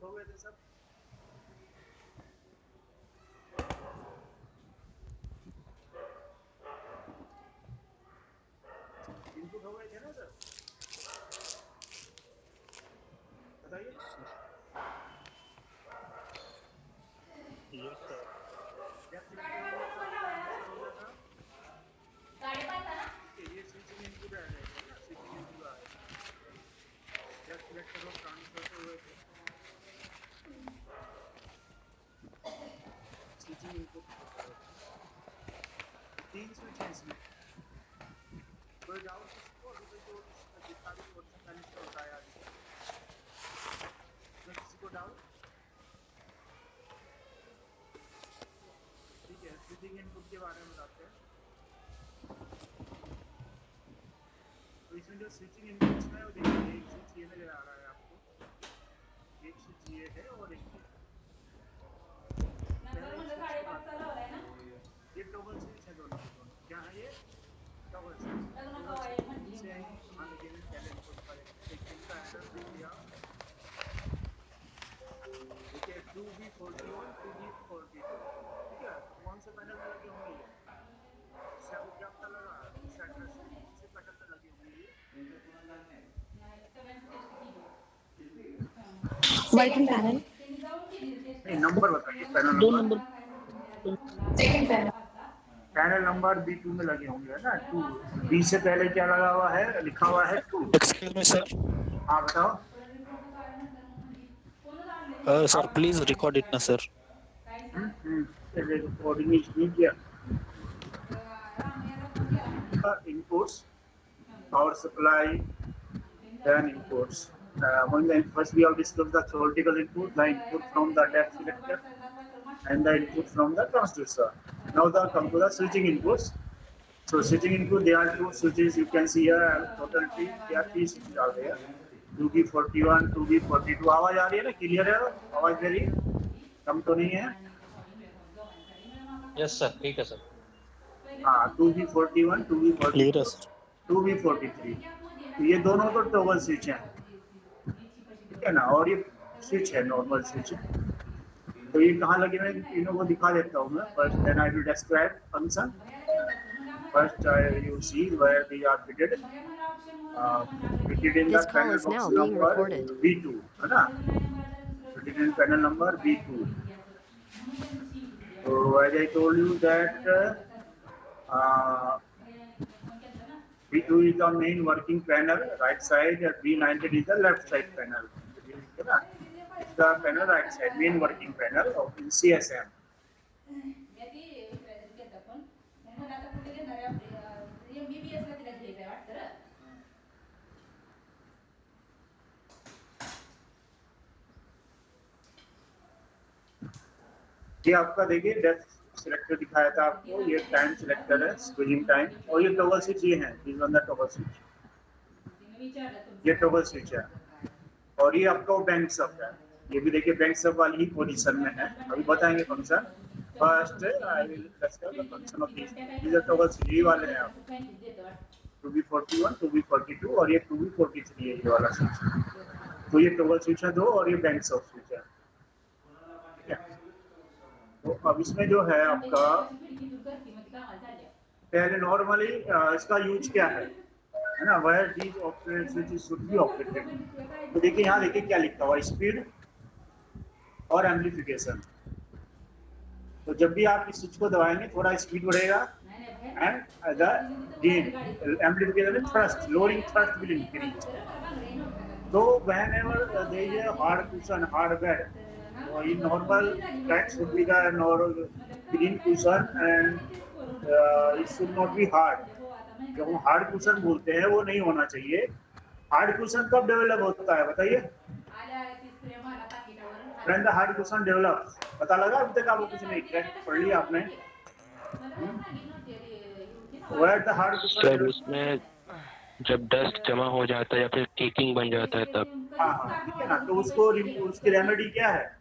Input हो गए थे सब। इनपुट हो गए थे ना सर, बताइए। Yes sir. डेप्थ सिलेक्टर हो गया था, ट्रांजिस्टर हो गया था। ठीक है, ये स्विचिंग इनपुट आ जाएगा ना, स्विचिंग इनपुट आएगा। डेप्थ सिलेक्टर और ट्रांजिस्टर तो हुए थे, स्विचिंग इनपुट होता है। 3 स्विच हैं इसमें। कोई डाउट किसी को? अभी तक जो जितना भी क्वेश्चन मैंने इसमें बताया अभी तक, इसमें किसी को डाउट? ठीक है, स्विचिंग इनपुट के बारे में बताते हैं। तो इसमें जो स्विचिंग इनपुट्स है वो देखिए, एक स्विच ये नजर आ रहा है आपको, एक स्विच ये है और एक ये। पहले एक स्विच की बात करते हैं। ये टॉगल स्विच है, दोनों के दोनों क्या है? ये टॉगल स्विच। टॉगल स्विच इनसे कहाँ लगे हुए पहले इनको दिखा देते हैं। एक इनका एड्रेस देख लिया, देखिए 2B41 2B42। ठीक है, तो कौन से पैनल में लगे होंगे ये? इससे आपको क्या पता लगा? इस एड्रेस से कौन से पैनल में लगे होंगे ये? Second panel. नहीं, नंबर बताइए, पैनल दो number. Number. Second panel. Panel number B2 में लगे होंगे, है ना? 2 B से पहले क्या लगा हुआ है, लिखा हुआ है 2। Excuse me sir. हाँ बताओ। सर प्लीज रिकॉर्ड इट ना सर। रिकॉर्डिंग नहीं किया। Inputs, power supply, then inputs. First we have discussed the theoretical input, the input from the depth selector, and the input from the transducer. Now come to the switching inputs. So switching input, there are 2 switches you can see here. Total 3, there are 3 switches are there. 2B41, 2B42. आवाज आ रही है ना? Clear है? आवाज मेरी कम तो नहीं है? यस सर, ठीक है सर। हाँ, 2B41, क्लियर है 2B42, सर। 2B43। तो ये दोनों तो टॉगल स्विच हैं, ठीक है ना? और ये स्विच है, नॉर्मल स्विच है। तो ये कहाँ लगे हुए हैं, इन्हों को दिखा देता हूँ मैं। First then I will describe function. First you see where they are fitted. Fitted in the This call panel is box now being number recorded. B2, है ना? Fitted in panel number B2. So as I told you that B2 is the main working panel, right side, and B19 is the left side panel. It's the panel right side, main working panel of CSM. ये आपका देखिए depth selector दिखाया था आपको, ये time selector है, screening time, और ये टॉगल स्विच ये है, this one the toggle switch, ये टॉगल स्विच है। और ये आपका बैंक सब है, ये भी देखिए बैंक सब वाली ही पोजीशन में है। अभी बताएंगे function. First I will discuss the function of this toggle switch, ये वाले हैं आप 2B41 2B42 और ये 2B43 है, ये वाला स्विच। तो ये टॉगल स्विच है 2 और ये बैंक सब स्विच है, ठीक है? तो अब इसमें जो है आपका पहले नॉर्मली इसका यूज क्या है ना? Wire these operate switch should be operated. तो देखिए यहाँ देखिए क्या लिखा हुआ, स्पीड और एम्प्लीफिकेशन। तो जब भी आप इस स्विच को दबाएंगे थोड़ा स्पीड बढ़ेगा and the gain amplification thrust, lowering thrust will increase. तो whenever there is a hard cushion, hard bed, in normal track should be the green cushion and it should not be hard. जब हम hard cushion बोलते हैं वो नहीं होना चाहिए। Hard cushion कब डेवलप होता है बताइए? When the hard cushion develop, पता लगा अभी तक आपको? कुछ नहीं, क्रैक पढ़ लिया आपने? When the hard cushion sir उसमें जब डस्ट जमा हो जाता है या फिर केकिंग बन जाता है तब। हाँ हाँ, ठीक है ना? तो उसको उसकी रेमेडी क्या है?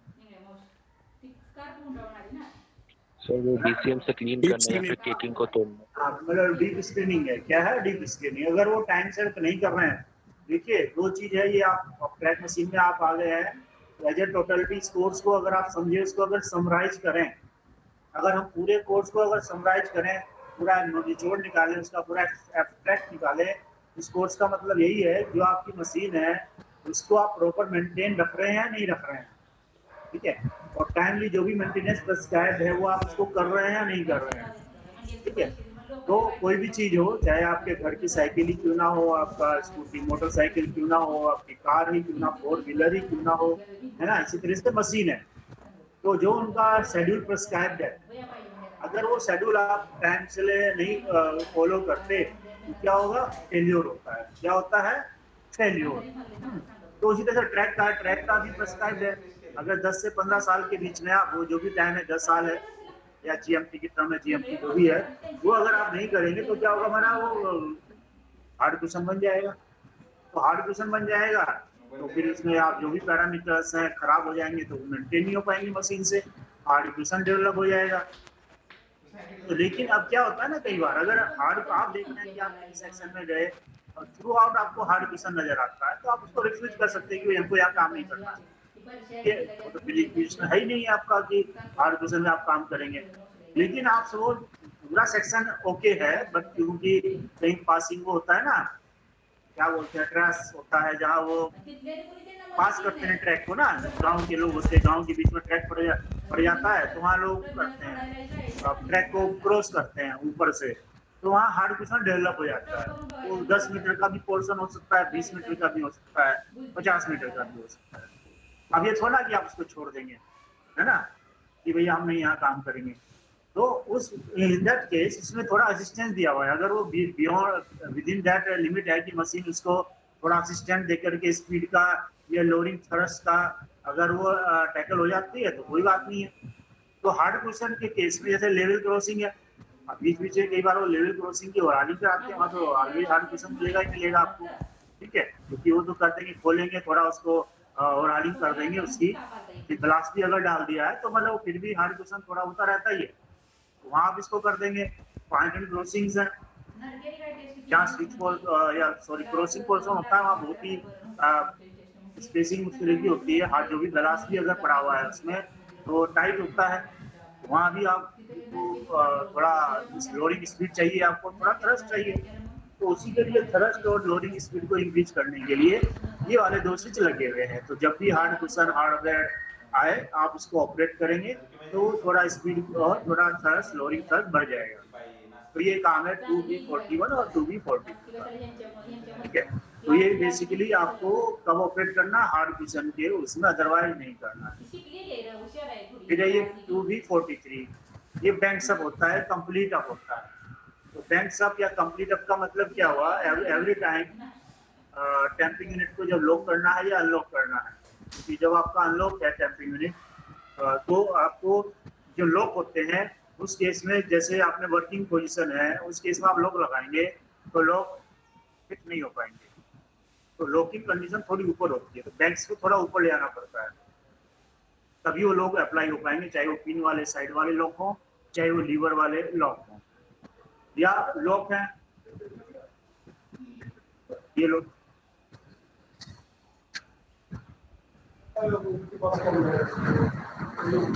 सर वो BCM से क्लीन करना या फिर केकिंग को तोड़ना। हाँ, मतलब डीप स्क्रीनिंग है। क्या है डीप स्क्रीनिंग? अगर वो टाइम सेट नहीं कर रहे हैं, देखिए 2 चीज है ये, आप क्रैक मशीन में आप आ गए हैं एज ए टोटलिटी इस कोर्स को अगर आप समझे, इसको अगर समराइज करें, अगर हम पूरे कोर्स को अगर समराइज करें, पूरा निचोड़ निकालें, उसका पूरा एब्स्ट्रैक्ट निकालें, इस कोर्स का मतलब यही है जो आपकी मशीन है उसको आप प्रॉपर मेंटेन रख रहे हैं नहीं रख रहे हैं, ठीक है, और टाइमली जो भी मेंटेनेंस प्रिस्क्राइब है वो आप उसको कर रहे हैं या नहीं कर रहे हैं, ठीक है। तो कोई भी चीज हो, चाहे आपके घर की साइकिल ही क्यों ना हो, आपका स्कूटी मोटरसाइकिल क्यों ना हो, आपकी कार ही क्यों ना, 4 व्हीलर ही क्यों ना हो, है ना, इसी तरह से मशीन है। तो जो उनका शेड्यूल प्रिस्क्राइब्ड है, अगर वो शेड्यूल आप टाइम से नहीं फॉलो करते तो क्या होगा, फेल्योर होता है। क्या होता है, फेल्योर। तो उसी तरह से ट्रैक का भी प्रिस्क्राइब्ड है। अगर 10 से 15 साल के बीच में आप वो जो भी टाइम है, 10 साल है या जीएमटी की टर्म है, जीएमटी जो भी है, वो अगर आप नहीं करेंगे तो क्या होगा हमारा, वो हार्ड क्वेश्चन बन जाएगा। तो हार्ड क्वेश्चन बन जाएगा तो फिर इसमें आप जो भी पैरामीटर्स हैं खराब हो जाएंगे तो मेंटेन नहीं हो पाएंगे मशीन से, हार्ड क्वेश्चन डेवलप हो जाएगा। तो लेकिन अब क्या होता है ना, कई बार अगर हार्ड आप देख रहे हैं कि आप किसी सेक्शन में गए और थ्रू आउट आपको हार्ड क्वेश्चन नजर आता है, तो आप उसको रिफ्यूज कर सकते हैं कि हमको यहाँ काम नहीं करना है, ठीक है, वो तो बिलीव है ही नहीं है आपका कि हार्ड क्वेश्चन में आप काम करेंगे। लेकिन आप वो पूरा सेक्शन ओके है, बट क्योंकि कहीं पासिंग वो होता है ना, क्या बोलते हैं, ट्रैश होता है, जहाँ वो पास करते हैं ट्रैक को ना, गांव के लोग होते हैं, गांव के बीच में ट्रैक पड़ जाता है, तो वहाँ लोग करते हैं ट्रैक को क्रॉस करते हैं ऊपर से, तो वहाँ हार्ड क्वेश्चन डेवलप हो जाता है। वो 10 मीटर का भी पोर्शन हो सकता है, 20 मीटर का भी हो सकता है, 50 मीटर का भी हो सकता है। अब ये थोड़ा कि आप उसको छोड़ देंगे, है ना, कि भैया हम नहीं यहाँ काम करेंगे। तो उस इन दैट केस इसमें थोड़ा असिस्टेंस दिया हुआ है। अगर वो beyond with in that limit है कि मशीन उसको थोड़ा असिस्टेंट देकर के स्पीड का या लोडिंग थ्रस्ट का अगर वो टैकल हो जाती है तो कोई बात नहीं है। तो हार्ड क्वेश्चन के केस में जैसे लेवल क्रॉसिंग है, बीच बीच में कई बार वो लेवल क्रॉसिंग की ओरालिंग कराते हैं, वहाँ तो ऑलवेज हार्ड क्वेश्चन मिलेगा ही मिलेगा आपको, ठीक है, क्योंकि वो तो करते हैं कि खोलेंगे थोड़ा उसको ओरालिंग कर देंगे उसकी, ग्लास भी अगर डाल दिया है तो मतलब फिर भी हार्ड क्वेश्चन थोड़ा होता रहता ही है, वहां आप इसको कर देंगे। पॉइंट एंड क्रॉसिंग्स है, जहाँ स्विच या सॉरी क्रॉसिंग पोर्शन होता है, वहाँ बहुत ही स्पेसिंग उस तरह की होती है, हाथ जो भी ग्लास भी अगर पड़ा हुआ है उसमें तो टाइट होता है, वहाँ भी आपको थोड़ा लोडिंग स्पीड चाहिए, आपको थोड़ा थ्रस्ट चाहिए, तो उसी के लिए थ्रस्ट और लोडिंग स्पीड को इंक्रीज करने के लिए ये वाले 2 स्विच लगे हुए हैं। तो जब भी हार्ड क्वेश्चन हार्डवेयर आए आप इसको ऑपरेट करेंगे तो थोड़ा स्पीड और थोड़ा थ्रस्ट लोडिंग थ्रस्ट बढ़ जाएगा। तो ये काम है 2B41 और 2B42 का, ठीक है। तो ये बेसिकली आपको कब ऑपरेट करना, हार्ड क्वेश्चन के उसमें, अदरवाइज नहीं करना है। फिर ये 2B43 ये बैंक अप होता है, कंप्लीट अप होता है। तो बैंक अप या कंप्लीट अप का मतलब क्या हुआ, एवरी टाइम टैंपिंग यूनिट को जब लॉक करना है या अनलॉक करना है, क्योंकि जब आपका अनलॉक है टैंपिंग यूनिट तो आपको जो लॉक होते हैं उस केस में, जैसे आपने वर्किंग पोजीशन है उस केस में आप लॉक लगाएंगे तो लॉक फिट नहीं हो पाएंगे, तो लॉकिंग कंडीशन थोड़ी ऊपर होती है, तो बैंक्स को थोड़ा ऊपर ले आना पड़ता है, तभी वो लोग अप्लाई हो पाएंगे, चाहे वो पिन वाले साइड वाले लॉक हो, चाहे वो लीवर वाले लॉक हो, या लॉक है ये लोग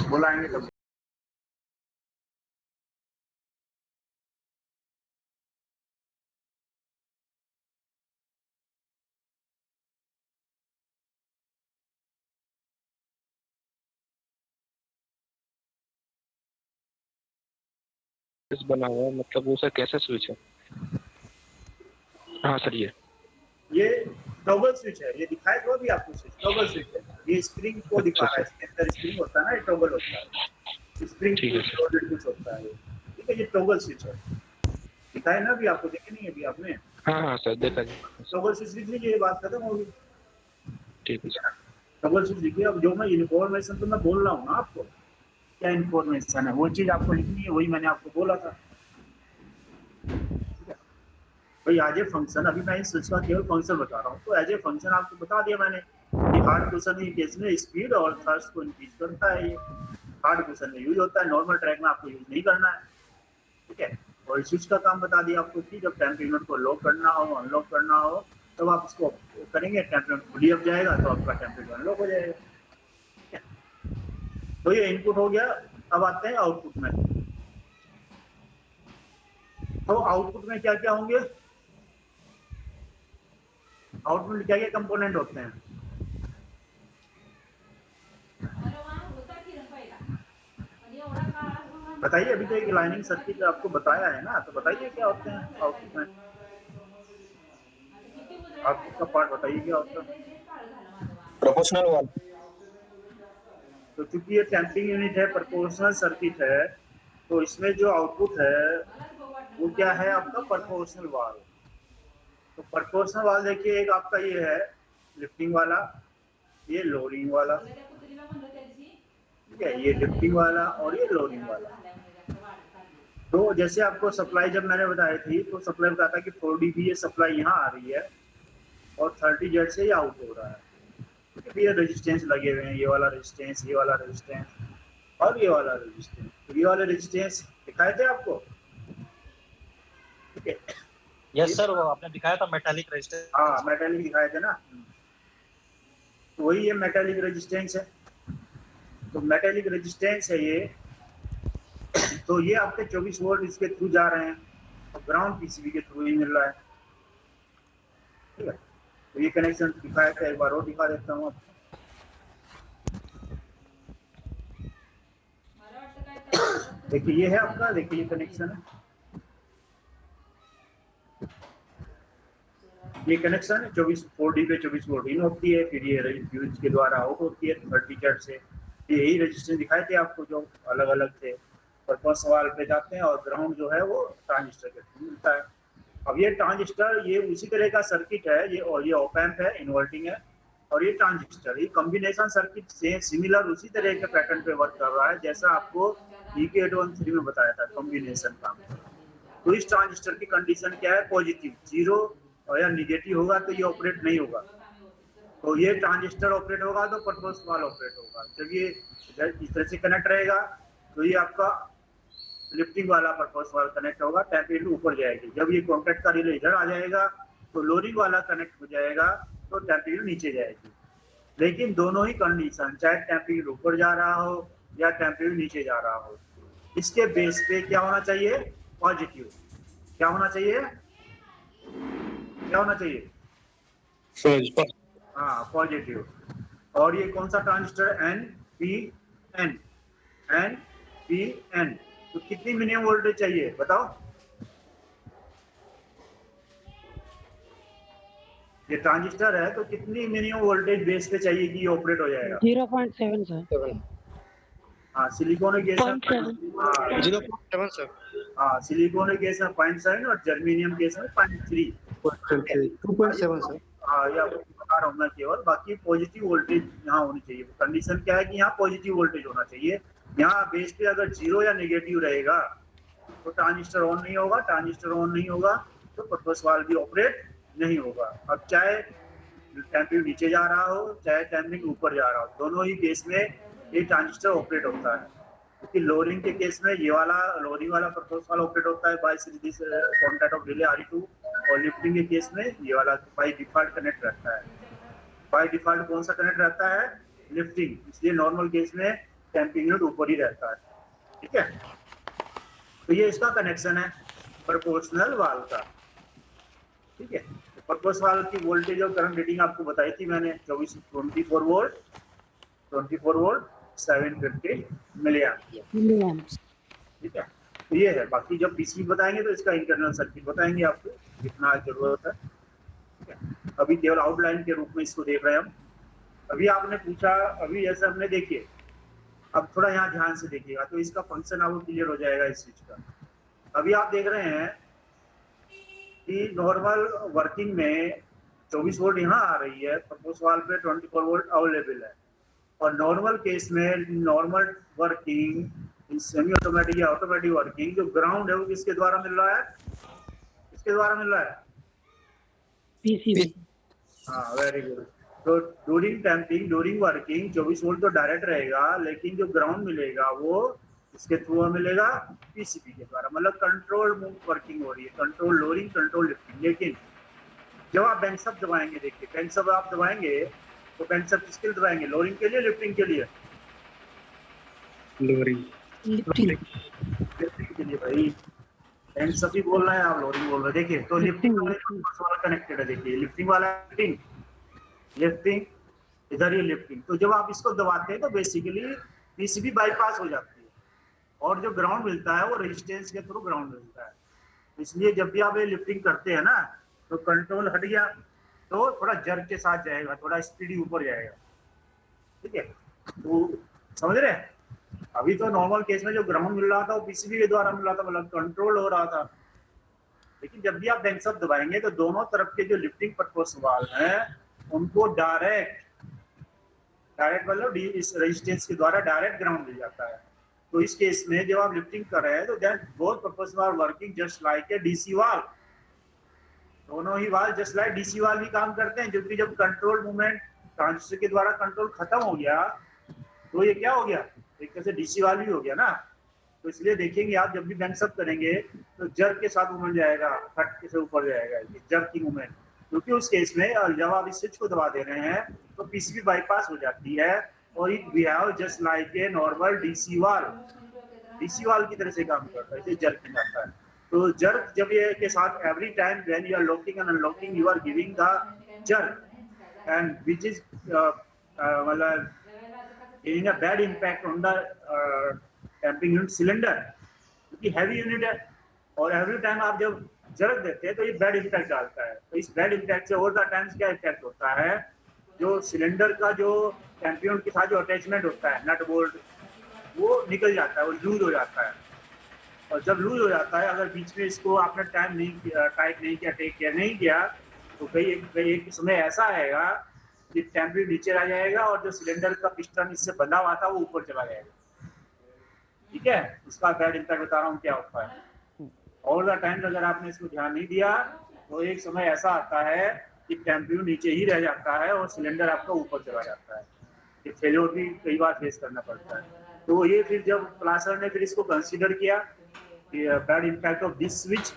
बुलाएंगे तब। बना हुआ है, मतलब वो सर कैसे स्विच है? हाँ सर ये टॉगल स्विच है, ये दिखाई दो अभी आपको स्विच, टॉगल स्विच है, ये स्प्रिंग को दिखा रहा है, इसके अंदर स्प्रिंग होता है ना, ये टॉगल होता है, स्प्रिंग कुछ होता है, ठीक है, ये टॉगल स्विच है, दिखाई ना अभी आपको, देखे नहीं अभी आपने? हाँ हाँ सर देखा जी। टॉगल स्विच लिख लीजिए, ये बात खत्म होगी, ठीक है सर। टॉगल स्विच लिखिए। अब जो मैं इन्फॉर्मेशन तो मैं बोल रहा हूँ ना आपको, क्या इन्फॉर्मेशन है वो चीज आपको लिखनी है, वही मैंने आपको बोला था, ठीक है भाई। एज ए फंक्शन, अभी मैं इस स्विच का केवल फंक्शन बता रहा हूँ, तो एज ए फंक्शन आपको बता दिया मैंने कि हार्ड क्वेश्चन के केस में स्पीड और थर्स्ट को इंक्रीज करता है, ये हार्ड क्वेश्चन में यूज होता है, नॉर्मल ट्रैक में आपको यूज नहीं करना है, ठीक है। और स्विच का काम बता दिया आपको कि जब टैंप यूनिट को लॉक करना हो, अनलॉक करना हो, तब आप इसको करेंगे, टैंप यूनिट खुली अब जाएगा तो आपका टैंप यूनिट अनलॉक हो जाएगा, तो ये इनपुट हो गया। अब आते हैं आउटपुट में। तो आउटपुट में क्या क्या होंगे? आउटपुट में क्या क्या कंपोनेंट होते हैं? बताइए। अभी तो एक लाइनिंग सर्किट आपको बताया है ना, तो बताइए क्या होते हैं आउटपुट में। आउटपुट का पार्ट बताइए क्या होता है। प्रोपोर्शनल वाल। तो चूंकि ये डैम्पिंग यूनिट है, प्रोपोर्शनल सर्किट है, तो इसमें जो आउटपुट है वो क्या है आपका? प्रोपोर्शनल वाल। तो प्रोपोर्शनल वाल देखिए, एक आपका ये है लिफ्टिंग वाला, ये लोडिंग वाला, ठीक है, ये लिफ्टिंग वाला और ये लोडिंग वाला। तो जैसे आपको सप्लाई जब मैंने बताई थी, तो सप्लाई बताया था कि 4 dB ये सप्लाई यहाँ आ रही है और 30 जेड से ये आउट हो रहा है। तो ये रेजिस्टेंस लगे हुए हैं, ये वाला रेजिस्टेंस, ये वाला रेजिस्टेंस और ये वाला रेजिस्टेंस। तो ये वाले रेजिस्टेंस दिखाए थे आपको, ठीक है? यस सर, वो आपने दिखाया था मेटालिक रेजिस्टेंस। हाँ, मेटालिक दिखाए थे ना। तो वही ये मेटालिक रेजिस्टेंस है। तो मेटालिक रेजिस्टेंस है ये। तो ये आपके 24 वोल्ट इसके थ्रू जा रहे हैं और ग्राउंड पीसीबी के थ्रू ही मिल रहा है, ठीक है? तो ये कनेक्शन दिखाया था, एक बार और दिखा देता हूँ आपको। देखिए ये है आपका, देखिए ये कनेक्शन है, ये कनेक्शन है 24 4D पे 24 वोल्ट इन होती है, फिर ये फ्यूज के द्वारा आउट होती है 30 जेड से। यही रजिस्टेंस दिखाए थे आपको जो अलग अलग थे। पर्पस वाल पे जाते हैं और ग्राउंड जो है वो ट्रांजिस्टर के थ्रू मिलता है। अब ये ट्रांजिस्टर ये उसी तरह का सर्किट है, ये और ये ऑप एम्प है, इन्वर्टिंग है, और ये ट्रांजिस्टर, ये कॉम्बिनेशन सर्किट से सिमिलर उसी तरह के पैटर्न पे वर्क कर रहा है जैसा आपको EK 813 में बताया था कॉम्बिनेशन का। तो इस ट्रांजिस्टर की कंडीशन क्या है? पॉजिटिव, जीरो और या निगेटिव होगा तो ये ऑपरेट नहीं होगा। तो ये ट्रांजिस्टर ऑपरेट होगा तो पर्पस वाल ऑपरेट होगा। जब ये इस तरह से कनेक्ट रहेगा तो ये आपका लिफ्टिंग वाला पर्पस वाल कनेक्ट होगा, टेम्परेचर ऊपर जाएगी। जब ये कॉन्टैक्ट का रिले इधर आ जाएगा तो लोडिंग वाला कनेक्ट हो जाएगा तो टेम्परेचर नीचे जाएगी। लेकिन दोनों ही कंडीशन, चाहे टेम्परेचर ऊपर जा रहा हो या टेम्परेचर नीचे जा रहा हो, इसके बेस पे क्या होना चाहिए? पॉजिटिव। क्या होना चाहिए? क्या होना चाहिए? हाँ, पॉजिटिव। और ये कौन सा ट्रांजिस्टर? NPN। NPN। तो कितनी मिनिमम वोल्टेज चाहिए बताओ? ये ट्रांजिस्टर है तो कितनी मिनिमम वोल्टेज बेस पे चाहिए कि ये ऑपरेट हो जाएगा? 0.7 सर। हाँ, सिलिकॉनिक गैस में 0.7 सर। हाँ, सिलिकॉनिक गैस में 0.7 और जर्मेनियम गैस में 0.3। 2.7 सर। हाँ, ये आपको बता रहा हूँ मैं केवल। बाकी पॉजिटिव वोल्टेज यहाँ होनी चाहिए। कंडीशन क्या है कि यहाँ पॉजिटिव वोल्टेज होना चाहिए। यहाँ बेस पे अगर जीरो या नेगेटिव रहेगा तो ट्रांजिस्टर ऑन नहीं होगा। ट्रांजिस्टर ऑन नहीं होगा तो पर्पस वाल्व भी ऑपरेट नहीं होगा। अब चाहे टेम्परेचर नीचे जा रहा हो चाहे टेम्परेचर ऊपर जा रहा हो, दोनों ही केस में ये ट्रांजिस्टर ऑपरेट होता है। क्योंकि लोडिंग के केस में ये वाला लोडिंग वाला पर्पस वाला ऑपरेट होता है bye series contact of relay RE2, और लिफ्टिंग के केस में ये वाला बाय डिफॉल्ट कनेक्ट रहता है। बाय डिफॉल्ट कौन सा कनेक्ट रहता है? लिफ्टिंग। इसलिए नॉर्मल केस में टेम्परेचर ऊपर ही रहता है, ठीक है? तो ये इसका कनेक्शन है प्रोपोर्शनल वाल्व का, ठीक है? पर्पस वाल्व की वोल्टेज और करंट रेटिंग आपको बताई थी मैंने, 24 वोल्ट 750 मिली एम्प, ठीक है? तो ये है। बाकी जब पीसीबी बताएंगे तो इसका इंटरनल सर्किट बताएंगे आपको जितना जरूरत है, ठीक है? अभी केवल आउटलाइन के रूप में इसको देख रहे हैं हम। अभी आपने पूछा, अभी जैसे हमने देखिए, अब थोड़ा यहाँ ध्यान से देखिएगा तो इसका फंक्शन आपको क्लियर हो जाएगा इस स्विच का। अभी आप देख रहे हैं कि नॉर्मल वर्किंग में 24 वोल्ट यहाँ आ रही है, पर्पस वाल्व पे 24 वोल्ट अवेलेबल है। और नॉर्मल केस में नॉर्मल वर्किंग, सेमी ऑटोमेटिक या ऑटोमेटिक वर्किंग, जो ग्राउंड है वो किसके द्वारा मिल रहा है? किसके द्वारा मिल रहा है? पीसीबी। हाँ, वेरी गुड। तो during tamping, during working 24 volt तो डायरेक्ट रहेगा, लेकिन जो ग्राउंड मिलेगा वो इसके थ्रू मिलेगा पीसीबी के द्वारा। मतलब कंट्रोल वर्किंग हो रही है, कंट्रोल लोडिंग, कंट्रोल लिफ्टिंग। लेकिन जब आप बैंक सब दबाएंगे, देखिए बैंक सब आप दबाएंगे तो बैंक सब किसके लिए दबाएंगे? लोडिंग के लिए, लिफ्टिंग के लिए? लोरिंग लिफ्टिंग लिफ्टिंग के लिए भाई एंड सभी बोल रहे हैं, आप लोडिंग बोल रहे हैं। देखिए तो लिफ्टिंग लिफ्टिंग वाला कनेक्टेड है। देखिए लिफ्टिंग वाला लिफ्टिंग, लिफ्टिंग इधर ये लिफ्टिंग। तो जब आप इसको दबाते हैं तो बेसिकली पीसीबी बाईपास हो जाती है और जो ग्राउंड मिलता है वो रेजिस्टेंस के थ्रू ग्राउंड मिलता है। इसलिए जब भी आप ये लिफ्टिंग करते हैं ना तो कंट्रोल हट गया तो थोड़ा जर्क के साथ जाएगा, थोड़ा स्पीडी ऊपर जाएगा। ठीक है, तो समझ रहे हैं? अभी तो नॉर्मल केस में जो ग्राउंड मिल रहा था वो पीसीबी के द्वारा मिल रहा था, मतलब कंट्रोल हो रहा था। लेकिन जब भी आप बैंक्स अप दबाएंगे तो दोनों तरफ के जो लिफ्टिंग पर्पस वाल्व हैं उनको डायरेक्ट मतलब इस रेजिस्टेंस के द्वारा डायरेक्ट ग्राउंड मिल जाता है। तो इस केस में जब आप लिफ्टिंग कर रहे हैं तो then both purpose are working just like a DC valve. दोनों ही valve just like DC valve भी काम करते हैं, क्योंकि जब कंट्रोल मूवमेंट ट्रांजिस्टर के द्वारा कंट्रोल खत्म हो गया तो ये क्या हो गया, एक तरह से डीसी वाल्व भी हो गया ना। तो इसलिए देखेंगे आप जब भी बैंक्स अप करेंगे तो जर्क के साथ मूवमेंट जाएगा, फट से ऊपर जाएगा, जर्क की मूवमेंट। क्योंकि उस केस में जब आप इस स्विच को दबा दे रहे हैं तो पीसीबी बाईपास हो जाती है और it behave just like a normal DC valve की तरह से काम करता है, इसे जर्किंग आता है। तो जर्क जब ये के साथ every time when you are locking and unlocking you are giving the jerk and which is मतलब giving a bad impact on the damping unit cylinder, क्योंकि हैवी यूनिट है और एवरी टाइम आप जब जर्क देते हैं तो ये बैड इम्पैक्ट डालता है। तो इस बैड इम्पैक्ट से ओवर द टाइम्स क्या इफेक्ट होता है, जो सिलेंडर का जो डैम्पिंग यूनिट के साथ जो अटैचमेंट होता है नट बोल्ट वो निकल जाता है, वो लूज हो जाता है। और जब लूज हो जाता है, अगर बीच में इसको आपने टाइट नहीं किया, टेक केयर नहीं किया, तो कई एक समय ऐसा आएगा कि टेम्परेचर नीचे आ जाएगा और जो सिलेंडर का पिस्टन इससे बंधा हुआ था वो ऊपर चला जाएगा। ठीक है, उसका बैड इम्पैक्ट बता रहा हूँ क्या होता है। ऑल द टाइम अगर आपने इसको ध्यान नहीं दिया तो एक समय ऐसा आता है कि टेम्परेचर नीचे ही रह जाता है और सिलेंडर आपका ऊपर चला जाता है। ये फेलियर भी कई बार फेस करना पड़ता है। तो ये फिर जब प्लासर ने फिर इसको कंसीडर किया कि bad impact of this switch,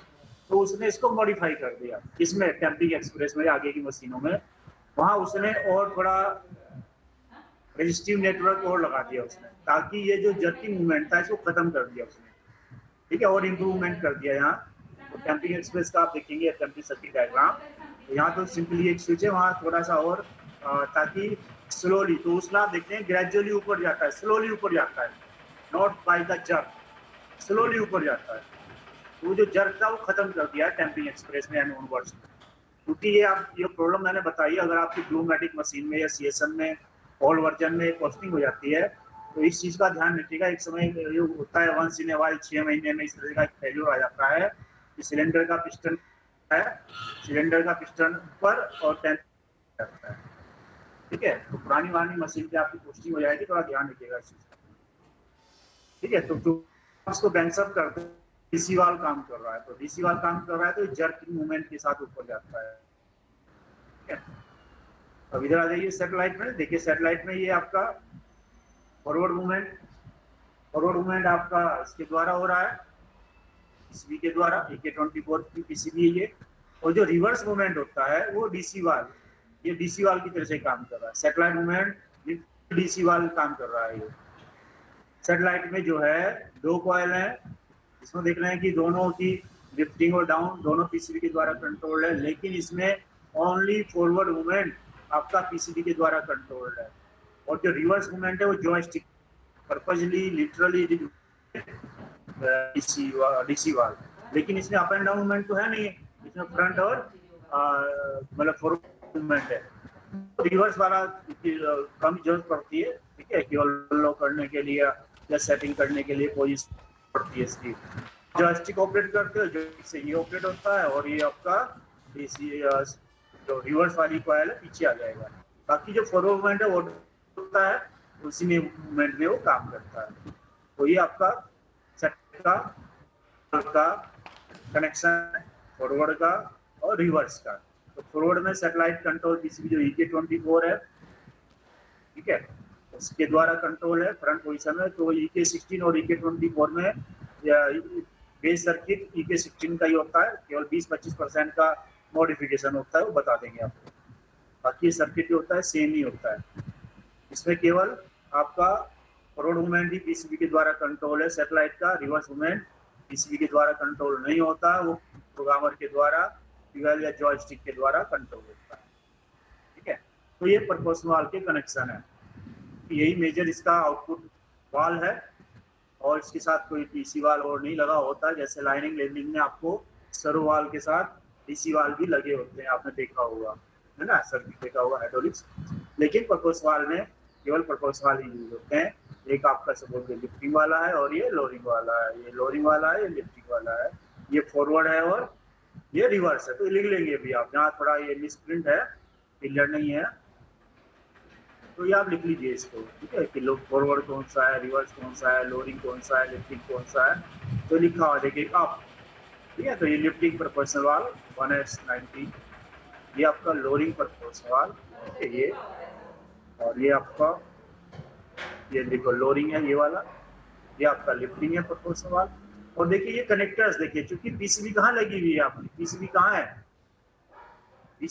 तो उसने इसको मॉडिफाई कर दिया। इसमें टेम्पिंग एक्सप्रेस में आगे की मशीनों में वहां उसने और थोड़ा रेजिस्टिव नेटवर्क और लगा दिया उसने, ताकि ये जो जर्किंग मूवमेंट था इसको खत्म कर दिया उसने। ठीक है, और इम्प्रूवमेंट कर दिया यहाँ। तो टेम्पिंग एक्सप्रेस का आप देखेंगे टेम्पिंग सर्किट डायग्राम, तो यहाँ तो सिंपली एक स्विच है, वहाँ थोड़ा सा और ताकि स्लोली, तो उसमें आप देखते हैं ग्रेजुअली ऊपर जाता है, स्लोली ऊपर जाता है, not by the jerk, slowly ऊपर जाता है। तो जो जर्क था वो खत्म कर दिया टेम्पिंग एक्सप्रेस में एंड ऑनवर्ड्स। क्योंकि ये प्रॉब्लम मैंने बताई, अगर आपकी ब्लूमैटिक मशीन में या सीएसएम में ओल्ड वर्जन में पोस्टिंग हो जाती है तो इस चीज़ का ध्यान रखिएगा। एक समय ये होता है वंस इन ए वाइल 6 महीने में इस तरह का फेल्योर आ जाता है कि सिलेंडर का पिस्टन है, सिलेंडर का पिस्टन ऊपर और टेम्प जाता है। ठीक है, तो पुरानी वाली मशीन पे आपकी पोस्टिंग हो जाएगी, थोड़ा ध्यान रखिएगा इस चीज़ का। ठीक है, तो इसको बैंक्सअप करते हैं, डीसी वाल्व काम कर रहा है, तो डीसी वाल्व काम कर रहा है तो जर्किंग मूवमेंट के साथ ऊपर जाता है। ठीक है, अब इधर आ जाइए सैटेलाइट में। देखिए सैटेलाइट में ये आपका फॉरवर्ड मूवमेंट आपका इसके द्वारा हो रहा है, पीसीबी के द्वारा, AK24 की पीसीबी है ये। और जो रिवर्स मूवमेंट होता है वो डीसी वाल्व, ये डीसी वाल्व की तरह से काम कर रहा है। सैटेलाइट मूवमेंट डीसी वाल्व काम कर रहा है। ये सैटेलाइट में जो है 2 कॉइल हैं, इसमें देख रहे हैं कि दोनों की लिफ्टिंग और डाउन दोनों पीसीबी के द्वारा कंट्रोल्ड है, लेकिन इसमें ओनली फॉरवर्ड मूवमेंट आपका पीसीबी के द्वारा कंट्रोल्ड है। और जो रिवर्स मूवमेंट है वो joystick purposely literally DC valve, लेकिन इसमें अप एंड डाउन मूवमेंट तो है नहीं, इसमें फ्रंट और मतलब फॉरवर्ड मूवमेंट है। रिवर्स वाला कम जरूरत पड़ती है। ठीक है, केवल लॉक करने के लिए या सेटिंग करने के लिए पोजीशन पड़ती है इसकी। जॉयस्टिक ऑपरेट करते हो, जो से ये ऑपरेट होता है और ये आपका डीसी जो रिवर्स वाली कॉइल है पीछे आ जाएगा। बाकी जो फॉरवर्ड मूवमेंट है वो होता है उसी में मूवमेंट में वो काम करता है। तो ये आपका सेट का कनेक्शन फॉरवर्ड का और रिवर्स का। तो फॉरवर्ड में सैटेलाइट कंट्रोल पीसीबी जो AK24 है, ठीक है, उसके द्वारा कंट्रोल है फ्रंट पोजीशन में। तो AK16 और AK24 में बेस सर्किट AK16 का ही होता है, केवल 20-25% का मॉडिफिकेशन होता है, वो बता देंगे आपको। बाकी सर्किट जो होता है सेम ही होता है। इसमें केवल आपका फॉरवर्ड मूवमेंट भी पीसीबी के द्वारा कंट्रोल है सैटेलाइट का, रिवर्स मूवमेंट पीसीबी के द्वारा कंट्रोल नहीं होता, वो प्रोग्रामर के द्वारा ट्यूबवेल या जॉयस्टिक के द्वारा कंट्रोल होता है। ठीक है, तो ये प्रोपोर्शनल वाल्व के कनेक्शन है, यही मेजर इसका आउटपुट वाल्व है और इसके साथ कोई डीसी वाल्व और नहीं लगा होता, जैसे लाइनिंग लैंडिंग में आपको सर्वो वाल्व के साथ डीसी वाल्व भी लगे होते हैं, आपने देखा होगा, है ना, सर्किट देखा होगा हाइड्रोलिक्स। लेकिन प्रोपोर्शनल वाल्व में केवल प्रोपोर्शनल वाल्व ही यूज होते हैं। एक आपका सपोज लिफ्टिंग वाला है और ये लोअरिंग वाला है, ये लोअरिंग वाला है, ये लिफ्टिंग वाला है, ये फॉरवर्ड है और ये रिवर्स है। तो लिख लेंगे भी आप, जहाँ थोड़ा ये मिसप्रिंट है, क्लियर नहीं है, तो ये आप लिख लीजिए इसको, ठीक है, कि लोग फॉरवर्ड कौन सा है, रिवर्स कौन सा है, लोअरिंग कौन सा है, लिफ्टिंग कौन सा है, तो लिखा हुआ देखिए आप। ठीक है, तो ये लिफ्टिंग प्रोपोर्शनल वाल्व 1S90, ये आपका लोअरिंग प्रोपोर्शनल वाल्व, ठीक है, ये और ये आपका ये देखो लोअरिंग है ये वाला, ये आपका लिफ्टिंग है प्रोपोर्शनल वाल्व। और देखिए ये कनेक्टर्स देखिए, चूंकि पीसीबी कहाँ लगी हुई है आपकी, पीसीबी कहाँ है,